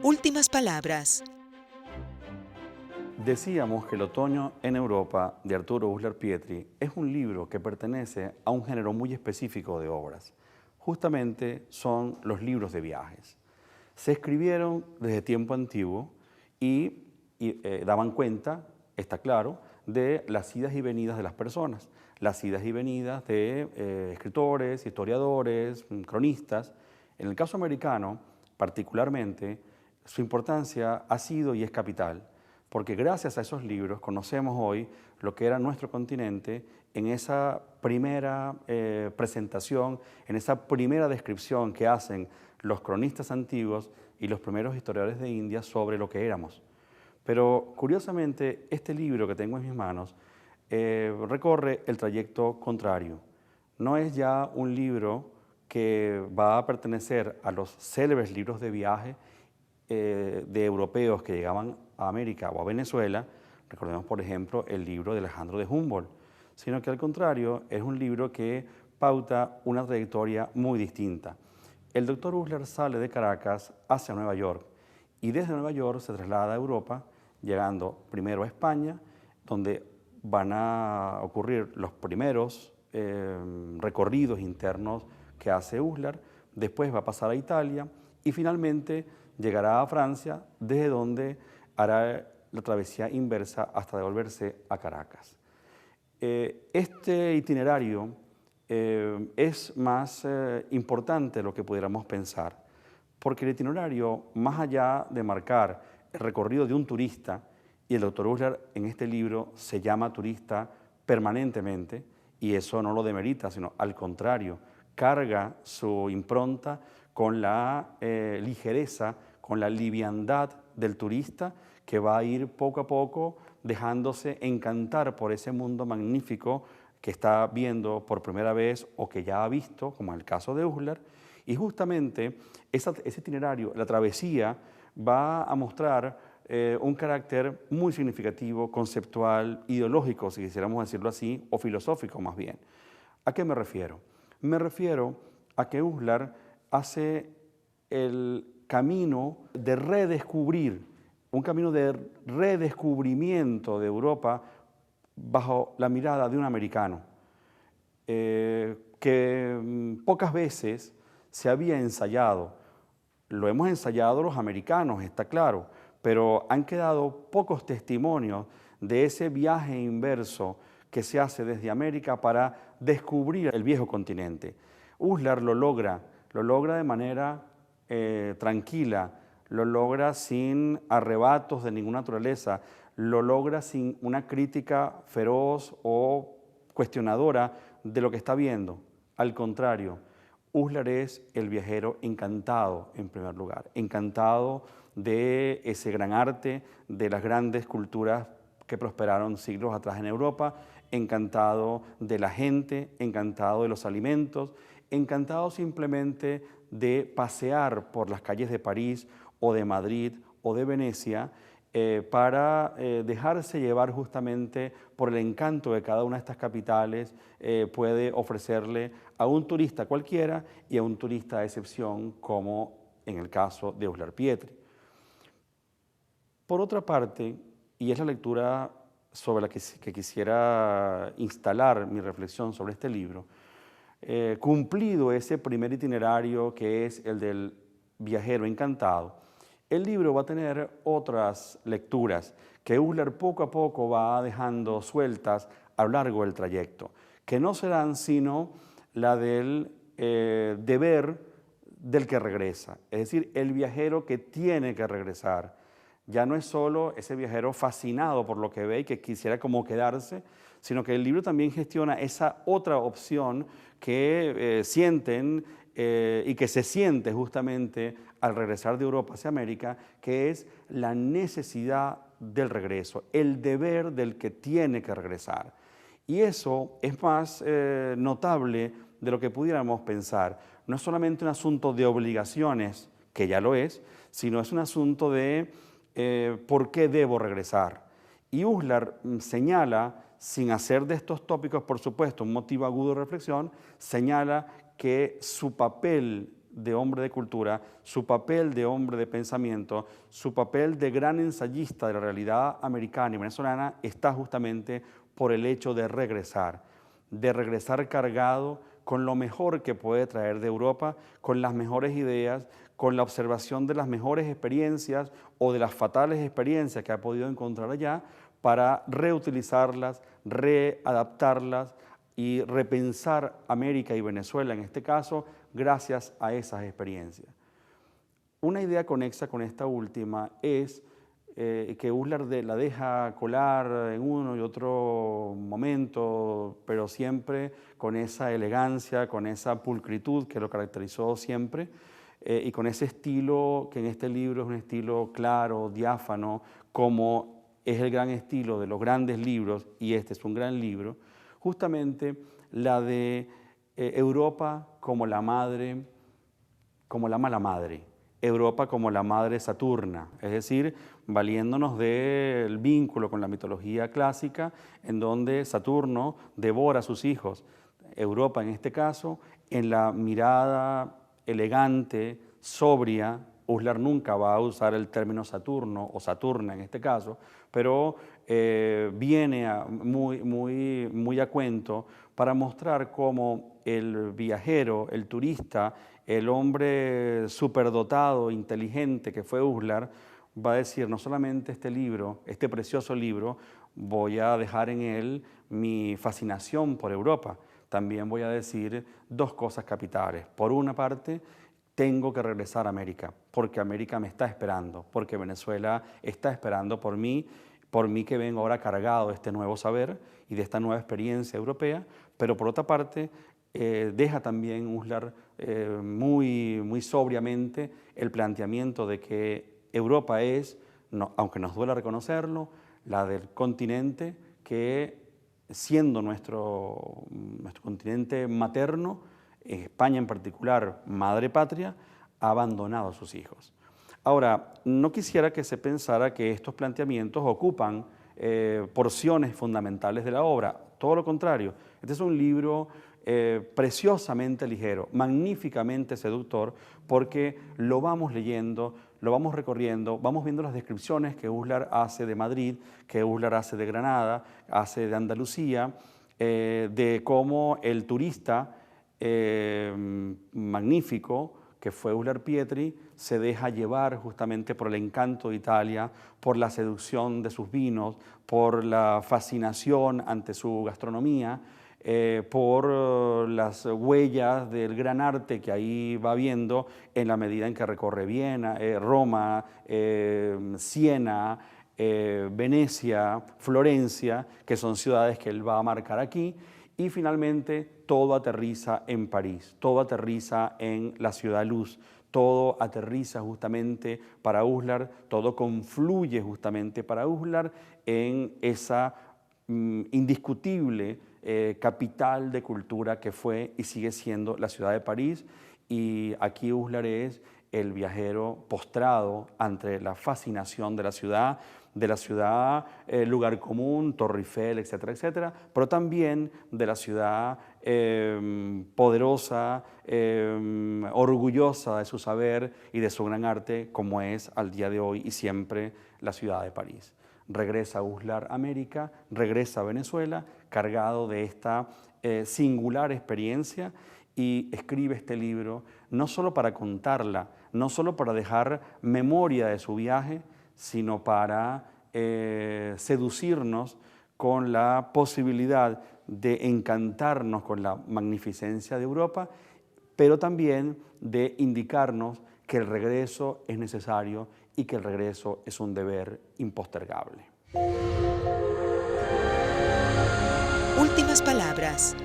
Últimas palabras. Decíamos que El otoño en Europa de Arturo Uslar Pietri es un libro que pertenece a un género muy específico de obras. Justamente son los libros de viajes. Se escribieron desde tiempo antiguo y daban cuenta, está claro, de las idas y venidas de las personas, las idas y venidas de escritores, historiadores, cronistas. En el caso americano, particularmente, su importancia ha sido y es capital, porque gracias a esos libros conocemos hoy lo que era nuestro continente en esa primera presentación, en esa primera descripción que hacen los cronistas antiguos y los primeros historiadores de India sobre lo que éramos. Pero curiosamente, este libro que tengo en mis manos recorre el trayecto contrario. No es ya un libro que va a pertenecer a los célebres libros de viaje de europeos que llegaban a América o a Venezuela. Recordemos, por ejemplo, el libro de Alejandro de Humboldt, sino que al contrario es un libro que pauta una trayectoria muy distinta. El doctor Uslar sale de Caracas hacia Nueva York y desde Nueva York se traslada a Europa, llegando primero a España, donde van a ocurrir los primeros recorridos internos que hace Uslar, después va a pasar a Italia y finalmente llegará a Francia, desde donde hará la travesía inversa hasta devolverse a Caracas. Este itinerario es más importante de lo que pudiéramos pensar, porque el itinerario, más allá de marcar el recorrido de un turista, y el doctor Uslar en este libro se llama turista permanentemente, y eso no lo demerita, sino al contrario, carga su impronta con la ligereza, con la liviandad del turista que va a ir poco a poco dejándose encantar por ese mundo magnífico que está viendo por primera vez o que ya ha visto, como en el caso de Uslar. Y justamente ese itinerario, la travesía, va a mostrar un carácter muy significativo, conceptual, ideológico, si quisiéramos decirlo así, o filosófico más bien. ¿A qué me refiero? Me refiero a que Uslar hace el camino de redescubrir, un camino de redescubrimiento de Europa bajo la mirada de un americano, que pocas veces se había ensayado. Lo hemos ensayado los americanos, está claro, pero han quedado pocos testimonios de ese viaje inverso que se hace desde América para descubrir el viejo continente. Uslar lo logra de manera tranquila, lo logra sin arrebatos de ninguna naturaleza, lo logra sin una crítica feroz o cuestionadora de lo que está viendo. Al contrario, Uslar es el viajero encantado, en primer lugar, encantado de ese gran arte, de las grandes culturas que prosperaron siglos atrás en Europa, encantado de la gente, encantado de los alimentos, encantado simplemente de pasear por las calles de París o de Madrid o de Venecia para dejarse llevar justamente por el encanto de cada una de estas capitales, puede ofrecerle a un turista cualquiera y a un turista de excepción, como en el caso de Uslar Pietri. Por otra parte, y es la lectura sobre la que quisiera instalar mi reflexión sobre este libro, cumplido ese primer itinerario que es el del viajero encantado, el libro va a tener otras lecturas que Uslar poco a poco va dejando sueltas a lo largo del trayecto, que no serán sino la del deber del que regresa, es decir, el viajero que tiene que regresar. Ya no es solo ese viajero fascinado por lo que ve y que quisiera como quedarse, sino que el libro también gestiona esa otra opción que sienten y que se siente justamente al regresar de Europa hacia América, que es la necesidad del regreso, el deber del que tiene que regresar. Y eso es más notable de lo que pudiéramos pensar. No es solamente un asunto de obligaciones, que ya lo es, sino es un asunto de por qué debo regresar. Y Uslar señala, sin hacer de estos tópicos, por supuesto, un motivo agudo de reflexión, señala que su papel de hombre de cultura, su papel de hombre de pensamiento, su papel de gran ensayista de la realidad americana y venezolana está justamente por el hecho de regresar cargado con lo mejor que puede traer de Europa, con las mejores ideas, con la observación de las mejores experiencias o de las fatales experiencias que ha podido encontrar allá, para reutilizarlas, readaptarlas y repensar América y Venezuela, en este caso, gracias a esas experiencias. Una idea conexa con esta última es que Uslar la deja colar en uno y otro momento, pero siempre con esa elegancia, con esa pulcritud que lo caracterizó siempre, y con ese estilo que en este libro es un estilo claro, diáfano, como es el gran estilo de los grandes libros, y este es un gran libro, justamente la de Europa como la madre, como la mala madre, Europa como la madre Saturna, es decir, valiéndonos del vínculo con la mitología clásica, en donde Saturno devora a sus hijos. Europa, en este caso, en la mirada elegante, sobria, Uslar nunca va a usar el término Saturno o Saturna en este caso, pero viene muy a cuento para mostrar cómo el viajero, el turista, el hombre superdotado, inteligente que fue Uslar, va a decir, no solamente este libro, este precioso libro, voy a dejar en él mi fascinación por Europa, también voy a decir dos cosas capitales. Por una parte, tengo que regresar a América, porque América me está esperando, porque Venezuela está esperando por mí que vengo ahora cargado de este nuevo saber y de esta nueva experiencia europea, pero por otra parte, deja también Uslar muy sobriamente el planteamiento de que Europa es, aunque nos duela reconocerlo, la del continente que, siendo nuestro continente materno, España en particular, madre patria, ha abandonado a sus hijos. Ahora, no quisiera que se pensara que estos planteamientos ocupan porciones fundamentales de la obra, todo lo contrario. Este es un libro preciosamente ligero, magníficamente seductor, porque lo vamos leyendo, lo vamos recorriendo, vamos viendo las descripciones que Uslar hace de Madrid, que Uslar hace de Granada, hace de Andalucía, de cómo el turista magnífico que fue Uslar Pietri se deja llevar justamente por el encanto de Italia, por la seducción de sus vinos, por la fascinación ante su gastronomía, por las huellas del gran arte que ahí va viendo en la medida en que recorre Viena, Roma, Siena, Venecia, Florencia, que son ciudades que él va a marcar aquí. Y finalmente todo aterriza en París, todo aterriza en la ciudad luz, todo aterriza justamente para Uslar, todo confluye justamente para Uslar en esa indiscutible capital de cultura que fue y sigue siendo la ciudad de París. Y aquí Uslar es el viajero postrado ante la fascinación de la ciudad, lugar común, Torre Eiffel, etcétera, etcétera, pero también de la ciudad poderosa, orgullosa de su saber y de su gran arte, como es al día de hoy y siempre la ciudad de París. Regresa Uslar a América, regresa a Venezuela, cargado de esta singular experiencia, y escribe este libro no solo para contarla, no solo para dejar memoria de su viaje, sino para seducirnos con la posibilidad de encantarnos con la magnificencia de Europa, pero también de indicarnos que el regreso es necesario y que el regreso es un deber impostergable. Últimas palabras.